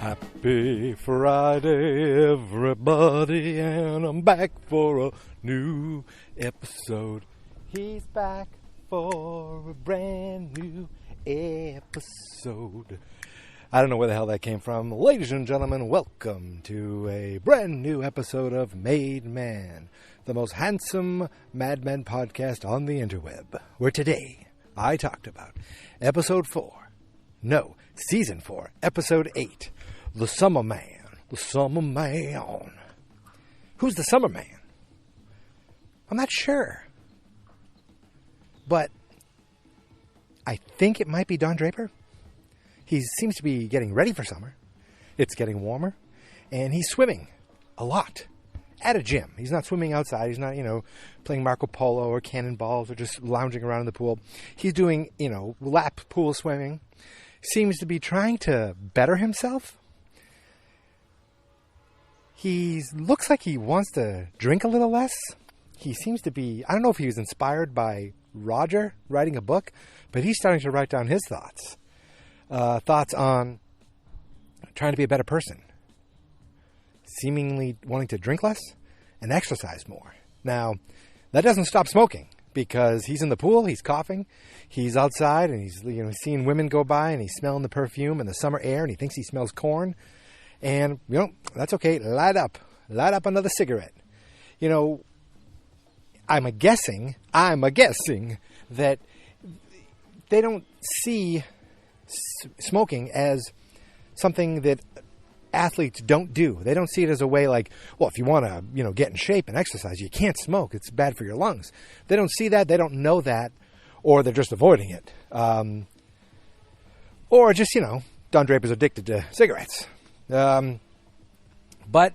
Happy Friday, everybody, and I'm back for a new episode. He's back for a brand new episode. I don't know where the hell that came from. Ladies and gentlemen, welcome to a brand new episode of Made Man, the most handsome Mad Men podcast on the interweb, where today I talked about Season 4, Episode 8, The Summer Man. The Summer Man. Who's the Summer Man? I'm not sure. But I think it might be Don Draper. He seems to be getting ready for summer. It's getting warmer. And he's swimming a lot at a gym. He's not swimming outside. He's not, playing Marco Polo or cannonballs or just lounging around in the pool. He's doing, lap pool swimming. Seems to be trying to better himself. He looks like he wants to drink a little less. He seems to be, I don't know if he was inspired by Roger writing a book, but he's starting to write down his thoughts. Thoughts on trying to be a better person. Seemingly wanting to drink less and exercise more. Now, that doesn't stop smoking. Because he's in the pool, he's coughing, he's outside, and he's seeing women go by, and he's smelling the perfume and the summer air, and he thinks he smells corn. And, that's okay. Light up another cigarette. I'm a guessing that they don't see smoking as something that athletes don't do. They don't see it as a way like, well, if you want to, get in shape and exercise, you can't smoke. It's bad for your lungs. They don't see that. They don't know that, or they're just avoiding it. Or just, Don Draper's addicted to cigarettes. But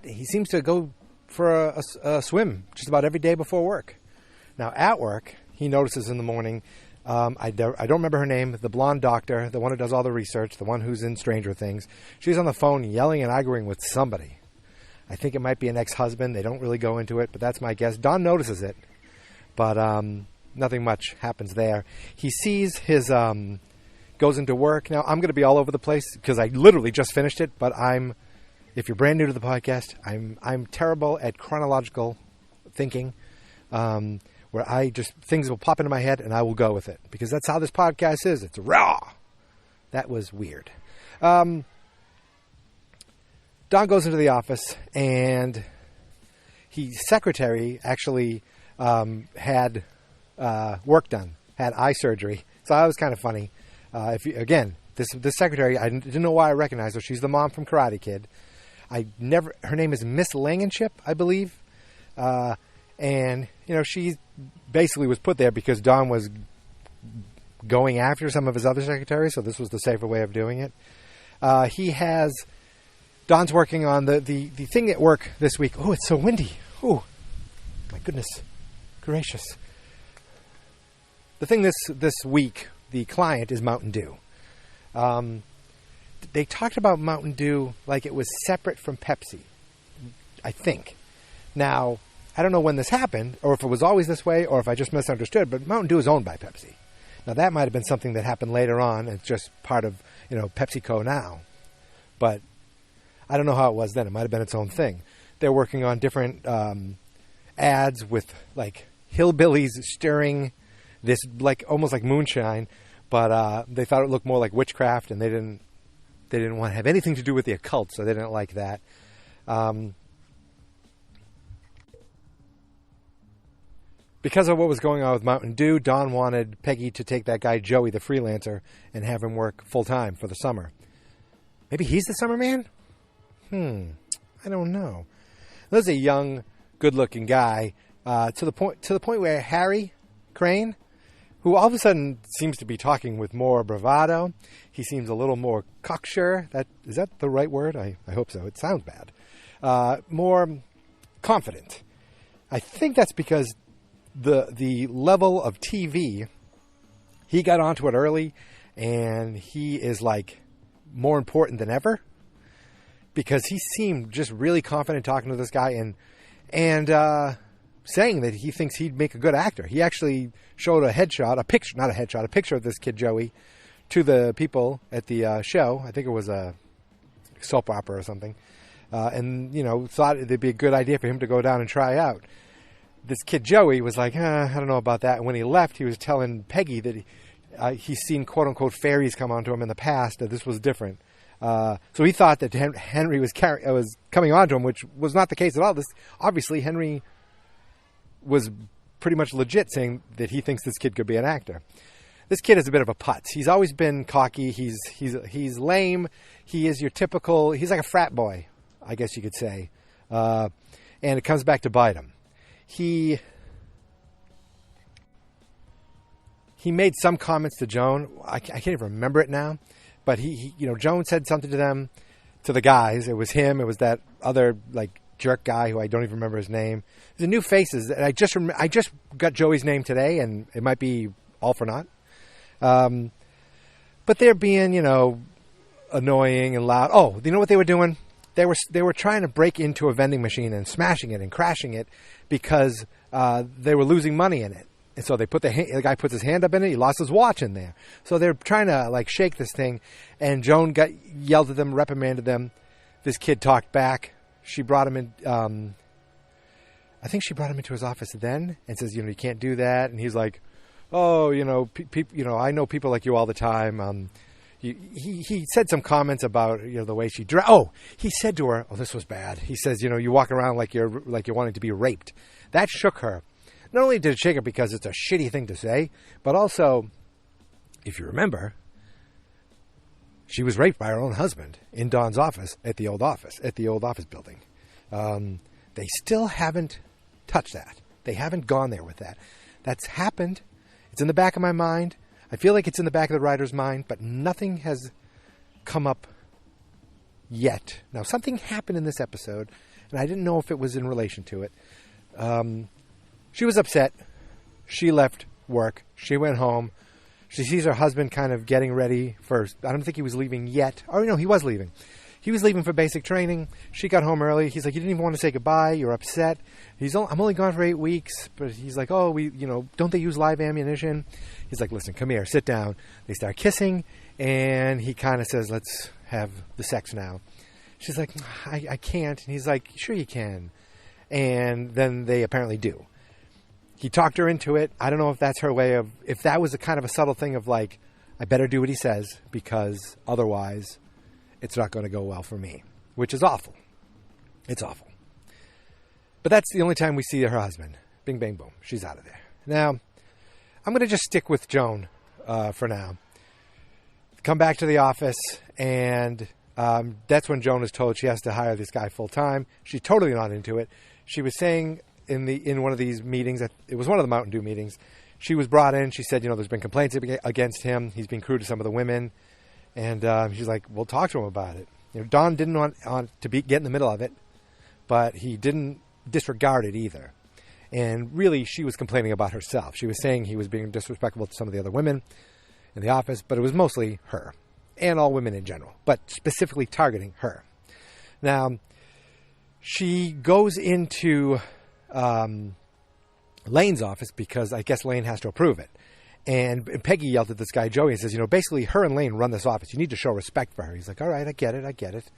he seems to go for a swim just about every day before work. Now, at work, he notices in the morning, I don't remember her name, the blonde doctor, the one who does all the research, the one who's in Stranger Things. She's on the phone yelling and arguing with somebody. I think it might be an ex-husband. They don't really go into it, but that's my guess. Don notices it, but nothing much happens there. He sees his, goes into work. Now, I'm going to be all over the place because I literally just finished it, but if you're brand new to the podcast, I'm terrible at chronological thinking. Where things will pop into my head and I will go with it. Because that's how this podcast is. It's raw. That was weird. Don goes into the office and his secretary actually had work done. Had eye surgery. So that was kind of funny. This secretary, I didn't know why I recognized her. She's the mom from Karate Kid. Her name is Miss Langenship, I believe. And, she basically was put there because Don was going after some of his other secretaries, so this was the safer way of doing it. Don's working on the thing at work this week. Oh, it's so windy. Oh, my goodness gracious. The thing this week, the client is Mountain Dew. They talked about Mountain Dew like it was separate from Pepsi, I think. Now, I don't know when this happened, or if it was always this way, or if I just misunderstood, but Mountain Dew is owned by Pepsi. Now, that might have been something that happened later on. It's just part of, PepsiCo now. But I don't know how it was then. It might have been its own thing. They're working on different ads with, hillbillies stirring this, almost like moonshine, but they thought it looked more like witchcraft, and they didn't want to have anything to do with the occult, so they didn't like that. Because of what was going on with Mountain Dew, Don wanted Peggy to take that guy Joey, the freelancer, and have him work full-time for the summer. Maybe he's the summer man? I don't know. There's a young, good-looking guy to the point where Harry Crane, who all of a sudden seems to be talking with more bravado. He seems a little more cocksure. Is that the right word? I hope so. It sounds bad. More confident. I think that's because the level of TV, he got onto it early, and he is more important than ever, because he seemed just really confident talking to this guy and saying that he thinks he'd make a good actor. He actually showed a picture of this kid Joey to the people at the show. I think it was soap opera or something. And, thought it'd be a good idea for him to go down and try out. This kid, Joey, was like, I don't know about that. And when he left, he was telling Peggy that he's seen quote-unquote fairies come onto him in the past, that this was different. So he thought that Henry was coming onto him, which was not the case at all. Obviously, Henry was pretty much legit saying that he thinks this kid could be an actor. This kid is a bit of a putz. He's always been cocky. He's lame. He is your typical, he's like a frat boy, I guess you could say. And it comes back to bite him. He made some comments to Joan. I can't even remember it now. But Joan said something to the guys. It was him. It was that other jerk guy who I don't even remember his name. There's new faces. I just got Joey's name today, and it might be all for naught. But they're being, annoying and loud. Oh, you know what they were doing? They were trying to break into a vending machine and smashing it and crashing it because they were losing money in it. And so they the guy puts his hand up in it. He lost his watch in there. So they're trying to shake this thing. And Joan yelled at them, reprimanded them. This kid talked back. She brought him in. I think she brought him into his office then and says, you can't do that. And he's like, oh, I know people like you all the time. He said some comments about the way she dressed. Oh, he said to her, oh, this was bad. He says, you walk around like you're wanting to be raped. That shook her. Not only did it shake her because it's a shitty thing to say, but also, if you remember, she was raped by her own husband in Don's office at the old office building. They still haven't touched that. They haven't gone there with that. That's happened. It's in the back of my mind. I feel like it's in the back of the writer's mind, but nothing has come up yet. Now, something happened in this episode, and I didn't know if it was in relation to it. She was upset. She left work. She went home. She sees her husband kind of getting ready for... I don't think he was leaving yet. Oh, no, he was leaving. He was leaving for basic training. She got home early. He's like, you didn't even want to say goodbye. You're upset. I'm only gone for 8 weeks. But he's like, oh, don't they use live ammunition? He's like, listen, come here, sit down. They start kissing. And he kind of says, let's have the sex now. She's like, I can't. And he's like, sure you can. And then they apparently do. He talked her into it. I don't know if that's her way of... If that was a kind of a subtle thing of I better do what he says because otherwise it's not going to go well for me. Which is awful. It's awful. But that's the only time we see her husband. Bing, bang, boom. She's out of there. Now, I'm going to just stick with Joan for now. Come back to the office, and that's when Joan is told she has to hire this guy full time. She's totally not into it. She was saying in one of these meetings, it was one of the Mountain Dew meetings, she was brought in. She said, there's been complaints against him. He's been crude to some of the women. And she's like, we'll talk to him about it. Don didn't want to get in the middle of it, but he didn't disregard it either. And really, she was complaining about herself. She was saying he was being disrespectful to some of the other women in the office, but it was mostly her and all women in general, but specifically targeting her. Now, she goes into Lane's office because I guess Lane has to approve it. And Peggy yelled at this guy, Joey, and says, basically her and Lane run this office. You need to show respect for her. He's like, all right, I get it.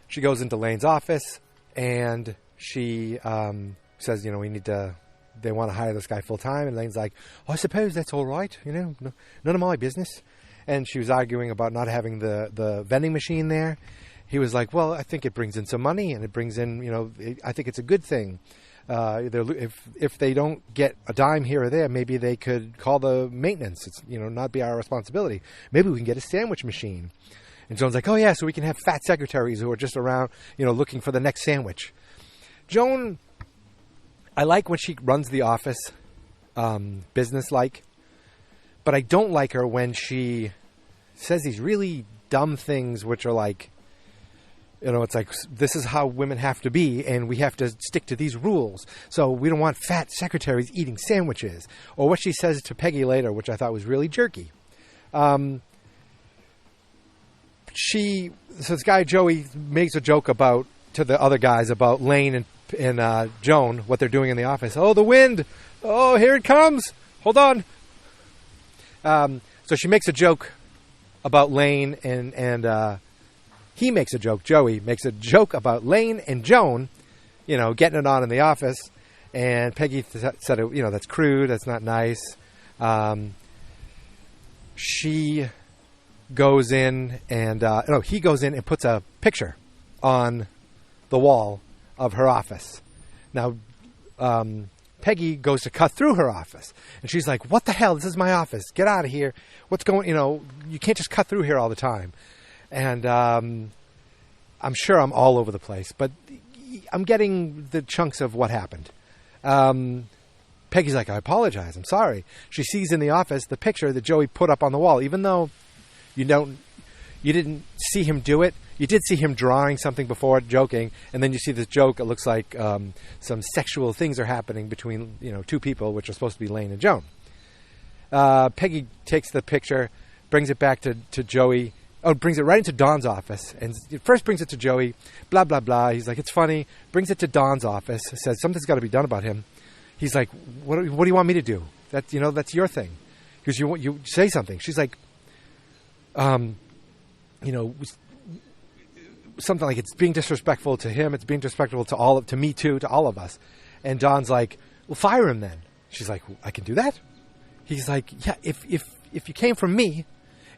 She goes into Lane's office, and she says, they want to hire this guy full time. And Lane's like, oh, I suppose that's all right. None of my business. And she was arguing about not having the vending machine there. He was like, well, I think it brings in some money, and it brings in, I think it's a good thing. If they don't get a dime here or there, maybe they could call the maintenance. It's, not be our responsibility. Maybe we can get a sandwich machine. And Joan's like, oh yeah, so we can have fat secretaries who are just around, looking for the next sandwich. Joan, I like when she runs the office, business-like, but I don't like her when she says these really dumb things, which are like, it's like, this is how women have to be, and we have to stick to these rules. So we don't want fat secretaries eating sandwiches. Or what she says to Peggy later, which I thought was really jerky. So this guy, Joey, makes a joke to the other guys about Lane and Joan, what they're doing in the office. Oh, the wind! Oh, here it comes! Hold on! So she makes a joke about Lane and he makes a joke. Joey makes a joke about Lane and Joan, getting it on in the office. And Peggy said, that's crude. That's not nice. She goes in and, he goes in and puts a picture on the wall of her office. Now, Peggy goes to cut through her office. And she's like, what the hell? This is my office. Get out of here. What's going, you can't just cut through here all the time. And I'm sure I'm all over the place, but I'm getting the chunks of what happened. Peggy's like, I apologize. I'm sorry. She sees in the office the picture that Joey put up on the wall, even though you didn't see him do it. You did see him drawing something before, joking, and then you see this joke. It looks like some sexual things are happening between two people, which are supposed to be Lane and Joan. Peggy takes the picture, brings it back to Joey. Oh, brings it right into Don's office, and first brings it to Joey. Blah blah blah. He's like, it's funny. Brings it to Don's office. Says something's got to be done about him. He's like, what do you want me to do? That's your thing. Because you say something. She's like, something like it's being disrespectful to him. It's being disrespectful to me too, to all of us. And Don's like, well, fire him then. She's like, I can do that. He's like, yeah. If you came from me,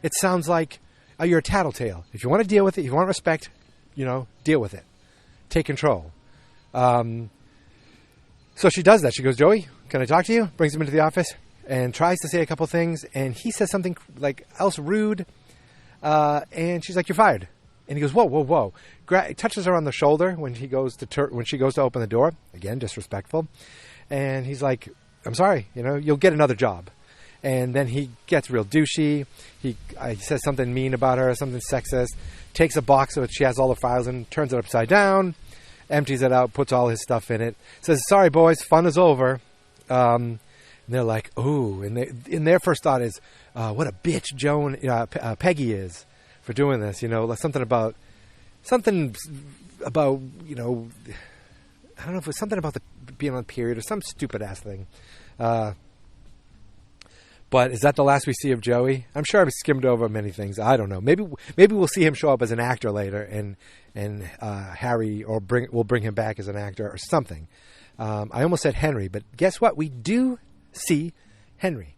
it sounds like you're a tattletale. If you want to deal with it, if you want respect, deal with it. Take control. So she does that. She goes, Joey, can I talk to you? Brings him into the office and tries to say a couple things. And he says something like else rude. And she's like, you're fired. And he goes, whoa, whoa, whoa. Touches her on the shoulder when she goes to open the door. Again, disrespectful. And he's like, I'm sorry, you'll get another job. And then he gets real douchey. He says something mean about her, something sexist. Takes a box that she has all the files in, turns it upside down, empties it out, puts all his stuff in it. Says, sorry, boys, fun is over. And they're like, ooh. And their first thought is, what a bitch Peggy is for doing this. Something about, I don't know if it was something about being on the period or some stupid ass thing. But is that the last we see of Joey? I'm sure I've skimmed over many things. I don't know. Maybe we'll see him show up as an actor later, and Harry will bring him back as an actor or something. I almost said Henry, but guess what? We do see Henry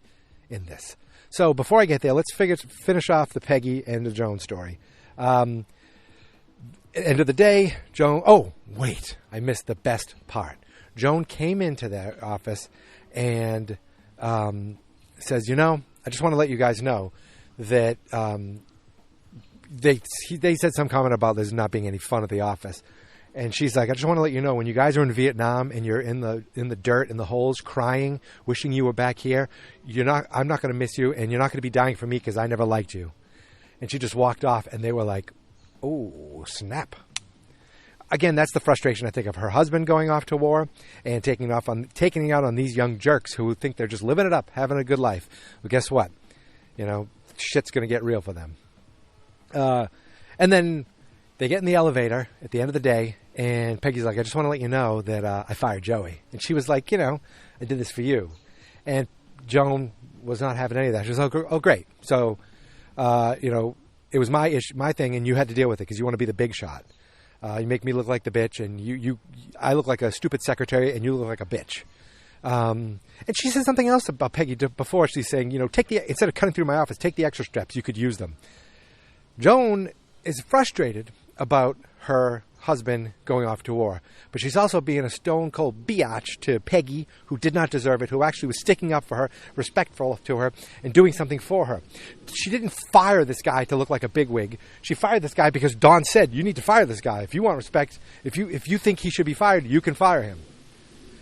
in this. So before I get there, let's finish off the Peggy and the Joan story. End of the day, Joan... Oh, wait. I missed the best part. Joan came into their office and... says, I just want to let you guys know that they said some comment about there's not being any fun at the office. And she's like, I just want to let you know, when you guys are in Vietnam and you're in the dirt, in the holes, crying, wishing you were back here, I'm not going to miss you, and you're not going to be dying for me because I never liked you. And she just walked off, and they were like, oh, snap. Again, that's the frustration, I think, of her husband going off to war and taking it out on these young jerks who think they're just living it up, having a good life. Well, guess what? Shit's going to get real for them. And then they get in the elevator at the end of the day, and Peggy's like, I just want to let you know that I fired Joey. And she was like, I did this for you. And Joan was not having any of that. She was like, oh, great. So, it was my thing, and you had to deal with it because you want to be the big shot. You make me look like the bitch, and I look like a stupid secretary, and you look like a bitch. And she said something else about Peggy before. She's saying, instead of cutting through my office, take the extra steps. You could use them. Joan is frustrated about her husband going off to war, but she's also being a stone-cold biatch to Peggy, who did not deserve it, who actually was sticking up for her, respectful to her, and doing something for her. She didn't fire this guy to look like a bigwig. She fired this guy because Don said, you need to fire this guy. If you want respect, if you think he should be fired, you can fire him.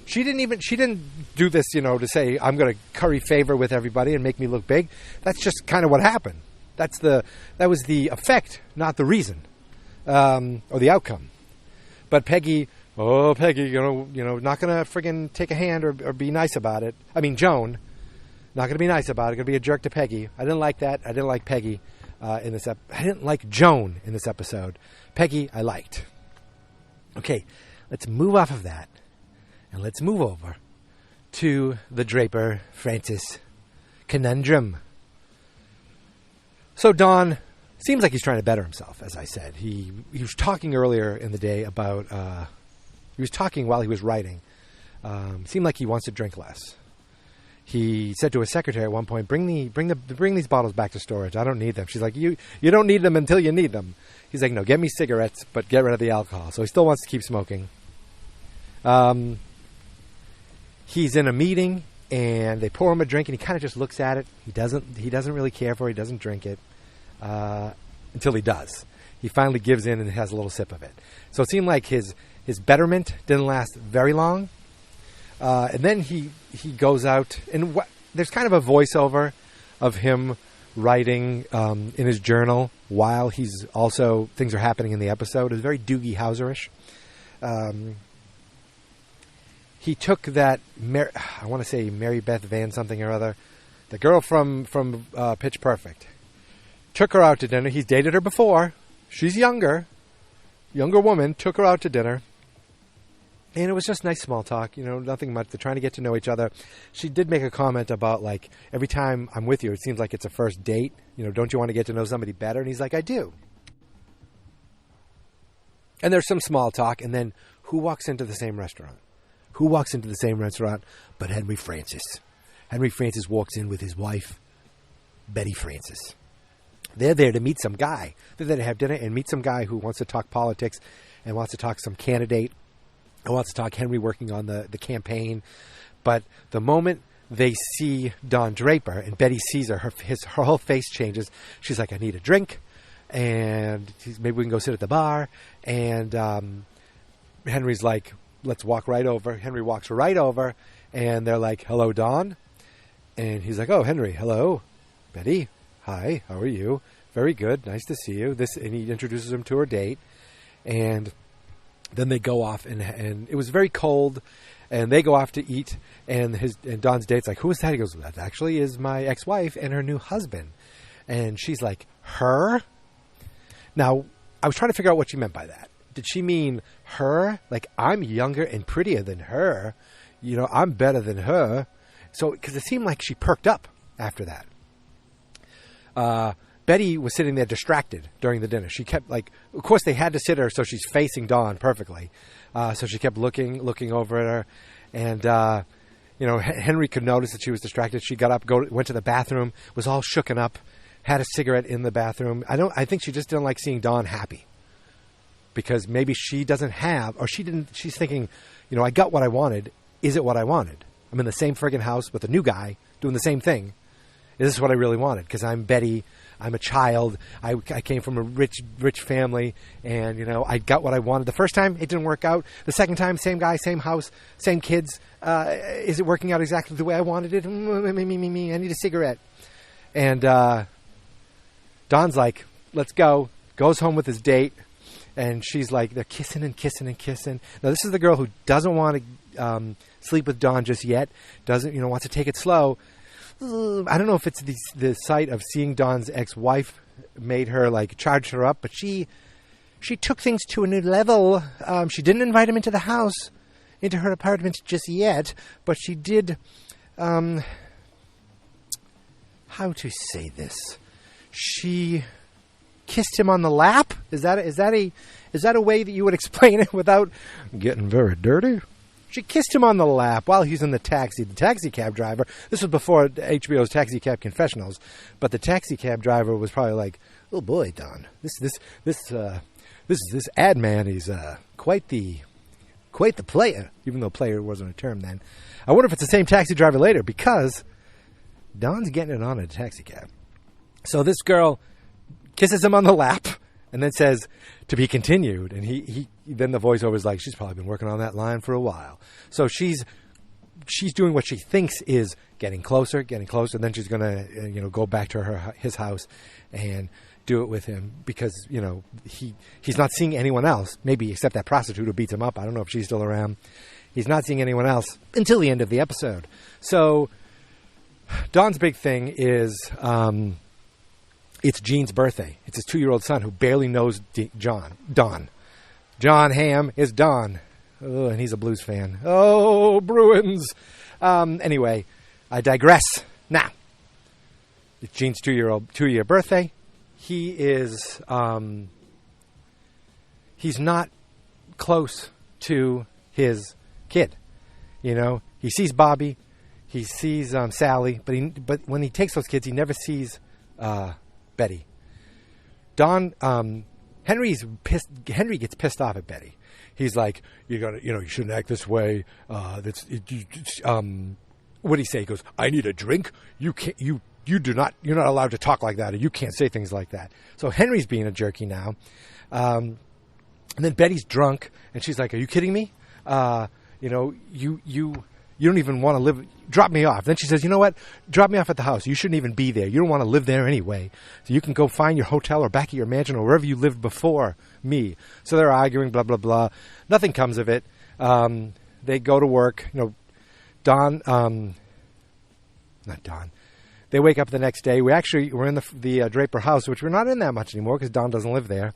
She didn't do this, to say, I'm going to curry favor with everybody and make me look big. That's just kind of what happened. That was the effect, not the reason, or the outcome. But Peggy, not going to friggin' take a hand or be nice about it. I mean, Joan, not going to be nice about it. Going to be a jerk to Peggy. I didn't like that. I didn't like Peggy in this I didn't like Joan in this episode. Peggy, I liked. Okay, let's move off of that, and let's move over to the Draper-Francis conundrum. So Don seems like he's trying to better himself, as I said. He was talking earlier in the day about, he was talking while he was writing. Seemed like he wants to drink less. He said to his secretary at one point, bring these bottles back to storage. I don't need them. She's like, you don't need them until you need them. He's like, no, get me cigarettes, but get rid of the alcohol. So he still wants to keep smoking. He's in a meeting, and they pour him a drink, and he kind of just looks at it. He doesn't really care for it. He doesn't drink it until he does. He finally gives in and has a little sip of it. So it seemed like his betterment didn't last very long. And then he goes out, and there's kind of a voiceover of him writing in his journal while things are happening in the episode. It's very Doogie Howser-ish. He took that, I want to say Mary Beth Van something or other, the girl from Pitch Perfect. Took her out to dinner. He's dated her before. She's younger woman. Took her out to dinner. And it was just nice small talk, nothing much. They're trying to get to know each other. She did make a comment about, like, every time I'm with you, it seems like it's a first date. Don't you want to get to know somebody better? And he's like, I do. And there's some small talk. And then who walks into the same restaurant? Who walks into the same restaurant but Henry Francis? Henry Francis walks in with his wife, Betty Francis. They're there to meet some guy. They're there to have dinner and meet some guy who wants to talk politics and wants to talk some candidate. I want to talk Henry working on the campaign. But the moment they see Don Draper and Betty sees her whole face changes. She's like, I need a drink. And maybe we can go sit at the bar. And Henry's like, let's walk right over. Henry walks right over. And they're like, hello, Don. And he's like, oh, Henry, hello. Betty, hi, how are you? Very good. Nice to see you. And he introduces him to her date. And then they go off, and it was very cold, and they go off to eat, and Don's date's like, who is that? He goes, that actually is my ex-wife and her new husband. And she's like, her? Now, I was trying to figure out what she meant by that. Did she mean her? Like, I'm younger and prettier than her. I'm better than her. So, because it seemed like she perked up after that. Betty was sitting there distracted during the dinner. She kept, of course they had to sit her so she's facing Dawn perfectly. So she kept looking over at her. And, Henry could notice that she was distracted. She got up, went to the bathroom, was all shooken up, had a cigarette in the bathroom. I think she just didn't like seeing Dawn happy. Because maybe she doesn't have, or she's thinking, I got what I wanted. Is it what I wanted? I'm in the same friggin' house with a new guy doing the same thing. Is this what I really wanted? Because I'm Betty. I'm a child. I came from a rich family, and, I got what I wanted. The first time, it didn't work out. The second time, same guy, same house, same kids. Is it working out exactly the way I wanted it? Me. I need a cigarette. And Don's like, let's go. Goes home with his date, and she's like, they're kissing and kissing and kissing. Now, this is the girl who doesn't want to sleep with Don just yet. Doesn't, wants to take it slow. I don't know if it's the sight of seeing Don's ex-wife made her, charged her up, but she took things to a new level. She didn't invite him into the house, into her apartment just yet, but she did, how to say this? She kissed him on the lap? Is that a way that you would explain it without getting very dirty? She kissed him on the lap while he's in the taxi. The taxi cab driver, this was before HBO's Taxi Cab Confessionals, but the taxi cab driver was probably like, oh boy, Don, this ad man is quite the player, even though player wasn't a term then. I wonder if it's the same taxi driver later, because Don's getting it on in a taxi cab. So this girl kisses him on the lap and then says, to be continued. And he then the voiceover is like, she's probably been working on that line for a while. So she's doing what she thinks is getting closer. And then she's going to, go back to his house and do it with him because, he's not seeing anyone else, maybe except that prostitute who beats him up. I don't know if she's still around. He's not seeing anyone else until the end of the episode. So Don's big thing is, it's Gene's birthday. It's his 2-year-old son who barely knows Don. John Hamm is Don. Oh, and he's a Blues fan. Oh, Bruins. Anyway, I digress. Now, it's Gene's 2-year birthday. he is he's not close to his kid. You know, he sees Bobby, he sees Sally, but when he takes those kids, he never sees Betty. Henry's pissed. Henry gets pissed off at Betty. He's like, you shouldn't act this way. What do he say? He goes, I need a drink. You're not allowed to talk like that, or you can't say things like that. So Henry's being a jerky now. And then Betty's drunk, and she's like, are you kidding me? You don't even want to live. Drop me off. Then she says, you know what? Drop me off at the house. You shouldn't even be there. You don't want to live there anyway. So you can go find your hotel or back at your mansion or wherever you lived before me. So they're arguing, blah, blah, blah. Nothing comes of it. They go to work. Not Don. They wake up the next day. We're in the Draper house, which we're not in that much anymore because Don doesn't live there.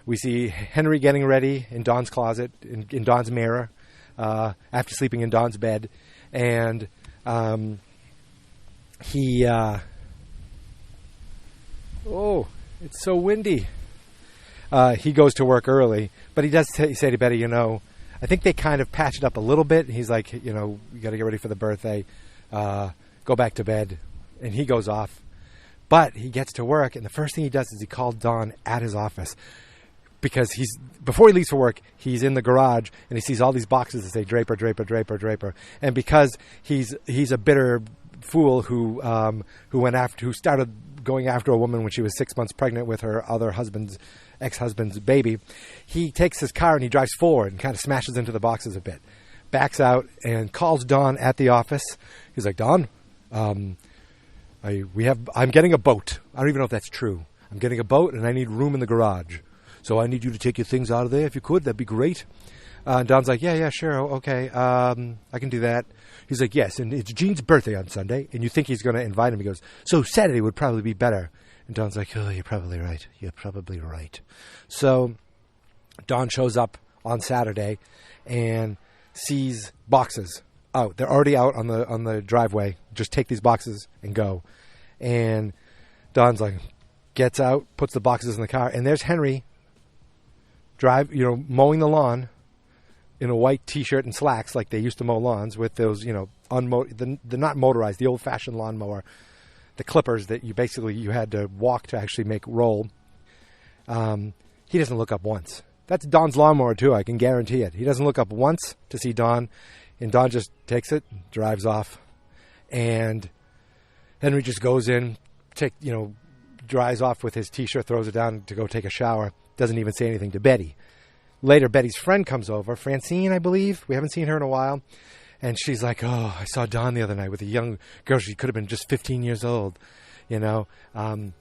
We see Henry getting ready in Don's closet, in Don's mirror, after sleeping in Don's bed. And it's so windy. He goes to work early, but he does say to Betty, I think they kind of patch it up a little bit. He's like, you got to get ready for the birthday, go back to bed. And he goes off. But he gets to work, and the first thing he does is he called Don at his office. Because before he leaves for work, he's in the garage and he sees all these boxes that say Draper, Draper, Draper, Draper. And because he's a bitter fool who started going after a woman when she was 6 months pregnant with her other ex-husband's baby, he takes his car and he drives forward and kind of smashes into the boxes a bit, backs out and calls Don at the office. He's like, Don, I'm getting a boat. I don't even know if that's true. I'm getting a boat and I need room in the garage. So I need you to take your things out of there if you could. That'd be great. And Don's like, yeah, sure. Okay. I can do that. He's like, yes. And it's Jean's birthday on Sunday. And you think he's going to invite him. He goes, so Saturday would probably be better. And Don's like, oh, you're probably right. You're probably right. So Don shows up on Saturday and sees boxes out. They're already out on the driveway. Just take these boxes and go. And Don's like, gets out, puts the boxes in the car. And there's Henry mowing the lawn in a white T-shirt and slacks like they used to mow lawns with those, the not motorized, the old-fashioned lawnmower, the clippers that you had to walk to actually make roll. He doesn't look up once. That's Don's lawnmower too, I can guarantee it. He doesn't look up once to see Don, and Don just takes it, drives off, and Henry just goes in, dries off with his T-shirt, throws it down to go take a shower. Doesn't even say anything to Betty. Later, Betty's friend comes over, Francine, I believe. We haven't seen her in a while. And she's like, oh, I saw Don the other night with a young girl. She could have been just 15 years old, And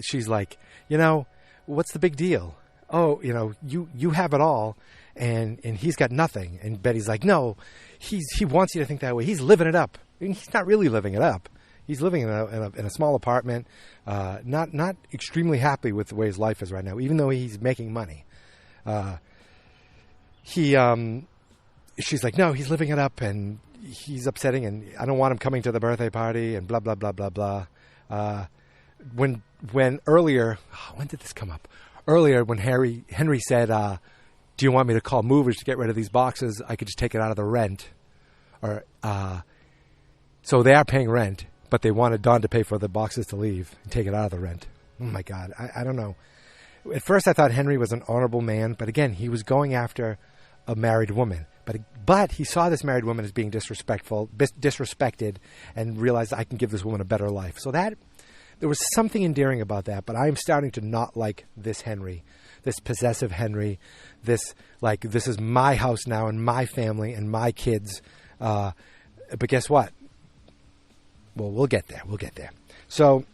she's like, what's the big deal? Oh, you have it all, and he's got nothing. And Betty's like, no, he wants you to think that way. He's living it up. I mean, he's not really living it up. He's living in a small apartment, not extremely happy with the way his life is right now, even though he's making money. She's like, no, he's living it up, and he's upsetting, and I don't want him coming to the birthday party, and blah, blah, blah, blah, blah. When earlier, when did this come up? Earlier, when Henry said, do you want me to call movers to get rid of these boxes? I could just take it out of the rent. So they are paying rent, but they wanted Don to pay for the boxes to leave and take it out of the rent. Oh, my God. I don't know. At first, I thought Henry was an honorable man. But again, he was going after a married woman. But he saw this married woman as being disrespected and realized I can give this woman a better life. So there was something endearing about that. But I'm starting to not like this Henry, this possessive Henry, this is my house now and my family and my kids. But guess what? Well, we'll get there. So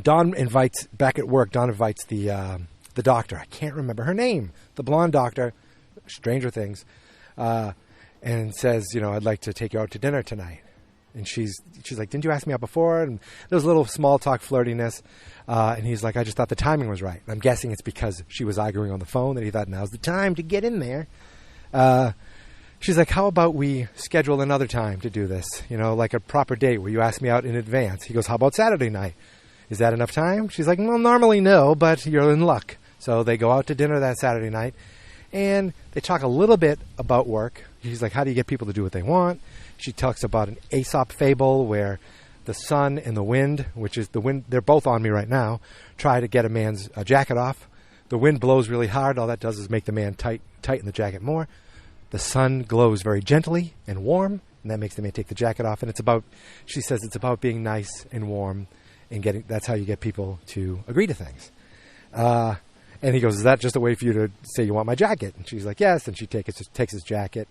Don invites the doctor. I can't remember her name. The blonde doctor, Stranger Things, and says, I'd like to take you out to dinner tonight. And she's like, didn't you ask me out before? And there was a little small talk flirtiness. And he's like, I just thought the timing was right. And I'm guessing it's because she was arguing on the phone that he thought now's the time to get in there. She's like, how about we schedule another time to do this? Like a proper date where you ask me out in advance. He goes, how about Saturday night? Is that enough time? She's like, well, normally no, but you're in luck. So they go out to dinner that Saturday night, and they talk a little bit about work. He's like, how do you get people to do what they want? She talks about an Aesop fable where the sun and the wind, which is the wind, they're both on me right now, try to get a man's jacket off. The wind blows really hard. All that does is make the man tighten the jacket more. The sun glows very gently and warm, and that makes the man take the jacket off. And it's about, she says, it's about being nice and warm, and that's how you get people to agree to things. And he goes, is that just a way for you to say you want my jacket? And she's like, yes. And she takes his jacket.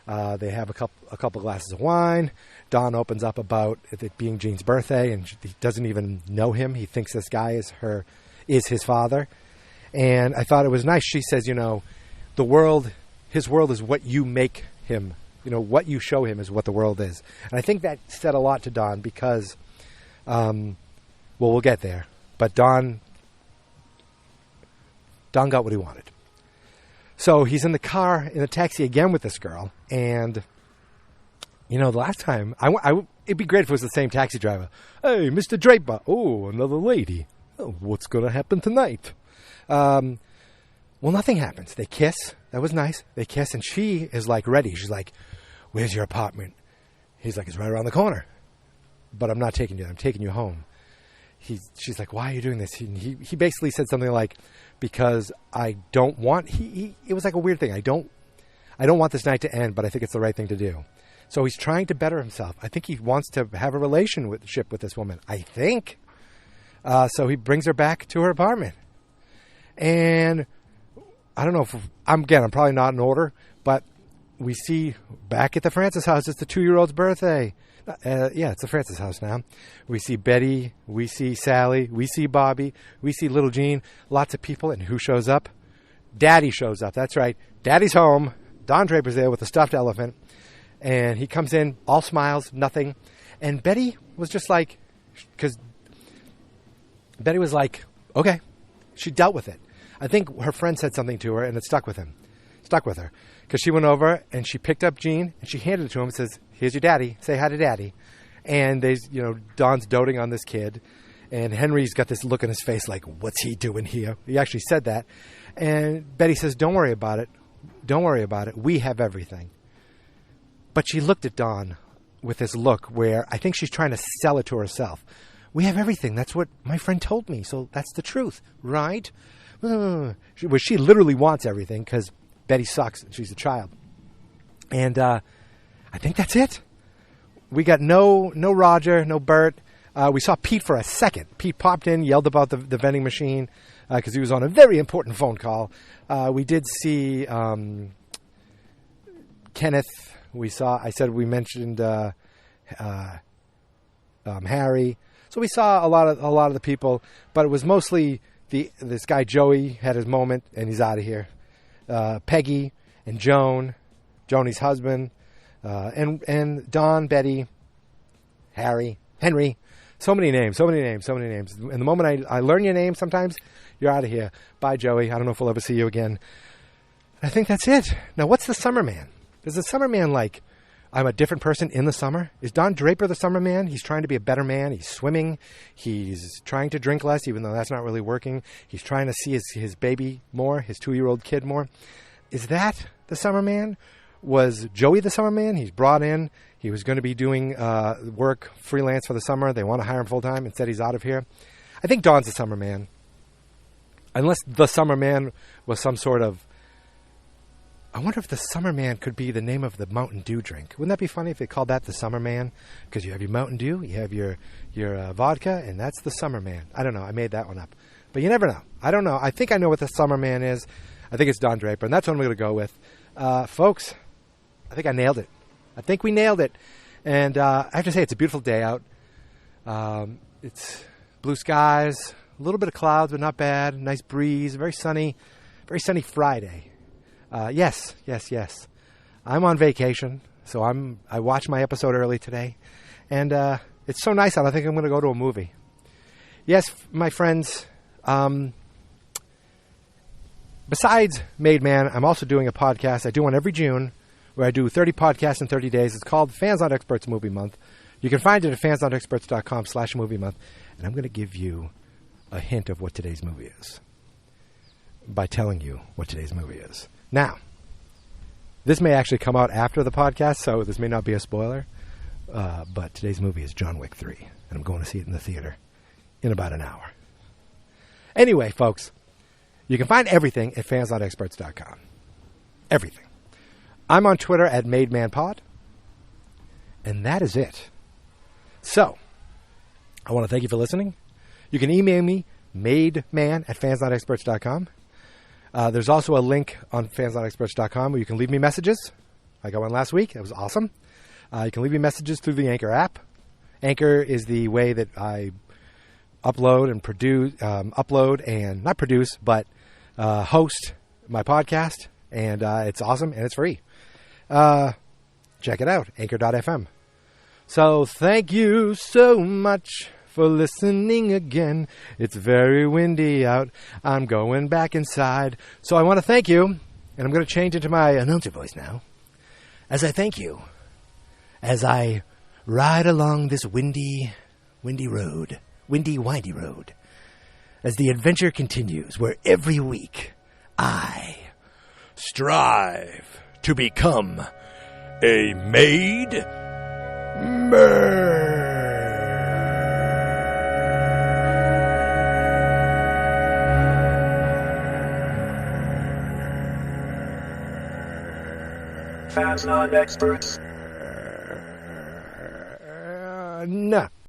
They have a couple glasses of wine. Don opens up about it being Jean's birthday, and he doesn't even know him. He thinks this guy is his father. And I thought it was nice. She says, his world is what you make him. What you show him is what the world is. And I think that said a lot to Don because, we'll get there. But Don got what he wanted. So he's in the car, in the taxi again with this girl. And, the last time, it'd be great if it was the same taxi driver. Hey, Mr. Draper. Oh, another lady. Oh, what's going to happen tonight? Well, nothing happens. They kiss. That was nice. They kiss, and she is like ready. She's like, where's your apartment? He's like, it's right around the corner. But I'm not taking you. I'm taking you home. She's like, why are you doing this? He basically said something like, because I don't want, it was like a weird thing. I don't want this night to end, but I think it's the right thing to do. So he's trying to better himself. I think he wants to have a relationship with this woman. I think. So he brings her back to her apartment. And I don't know if I'm probably not in order, but we see back at the Francis house, it's the 2-year-old's birthday. It's the Francis house now. We see Betty, we see Sally, we see Bobby, we see little Jean, lots of people. And who shows up? Daddy shows up. That's right. Daddy's home. Don Draper's there with a stuffed elephant. And he comes in, all smiles, nothing. And Betty was just like, because Betty was like, okay. She dealt with it. I think her friend said something to her, and it stuck with her. Because she went over, and she picked up Jean, and she handed it to him and says, here's your daddy. Say hi to daddy. And Don's doting on this kid. And Henry's got this look in his face like, what's he doing here? He actually said that. And Betty says, don't worry about it. Don't worry about it. We have everything. But she looked at Don with this look where I think she's trying to sell it to herself. We have everything. That's what my friend told me. So that's the truth, right? She literally wants everything because Betty sucks. She's a child. And I think that's it. We got no Roger, no Bert. We saw Pete for a second. Pete popped in, yelled about the vending machine because he was on a very important phone call. We did see Kenneth. We mentioned Harry. So we saw a lot of the people, but it was mostly this guy Joey had his moment and he's out of here. Peggy and Joni's husband, and Don, Betty, Harry, Henry. So many names. And the moment I learn your name, sometimes you're out of here. Bye, Joey. I don't know if we'll ever see you again. I think that's it. Now, what's the summer man? Is the summer man like, I'm a different person in the summer? Is Don Draper the summer man? He's trying to be a better man. He's swimming. He's trying to drink less, even though that's not really working. He's trying to see his baby more, his 2-year-old kid more. Is that the summer man? Was Joey the summer man? He's brought in. He was going to be doing work freelance for the summer. They want to hire him full time. Instead, he's out of here. I think Don's the summer man. Unless the summer man was some sort of... I wonder if the Summer Man could be the name of the Mountain Dew drink. Wouldn't that be funny if they called that the Summer Man? Because you have your Mountain Dew, you have your vodka, and that's the Summer Man. I don't know. I made that one up. But you never know. I don't know. I think I know what the Summer Man is. I think it's Don Draper, and that's what I'm going to go with. Folks, I think I nailed it. I think we nailed it. And I have to say, it's a beautiful day out. It's blue skies, a little bit of clouds, but not bad. Nice breeze, very sunny Friday. Yes. I'm on vacation, so I watched my episode early today, and it's so nice out. I think I'm going to go to a movie. Yes, my friends. Besides Made Man, I'm also doing a podcast. I do one every June, where I do 30 podcasts in 30 days. It's called Fans Not Experts Movie Month. You can find it at fansnotexperts.com/movie month. And I'm going to give you a hint of what today's movie is by telling you what today's movie is. Now, this may actually come out after the podcast, so this may not be a spoiler. But today's movie is John Wick 3. And I'm going to see it in the theater in about an hour. Anyway, folks, you can find everything at fansnotexperts.com. Everything. I'm on Twitter at MadeManPod. And that is it. So, I want to thank you for listening. You can email me, mademan@fansnotexperts.com. There's also a link on fansnotexperts.com where you can leave me messages. I got one last week. It was awesome. You can leave me messages through the Anchor app. Anchor is the way that I upload and host my podcast. And it's awesome and it's free. Check it out, anchor.fm. So thank you so much for listening again. It's very windy out. I'm going back inside. So I want to thank you, and I'm going to change into my announcer voice now, as I thank you, as I ride along this windy road, windy road, as the adventure continues, where every week I strive to become a made man. Fans not experts.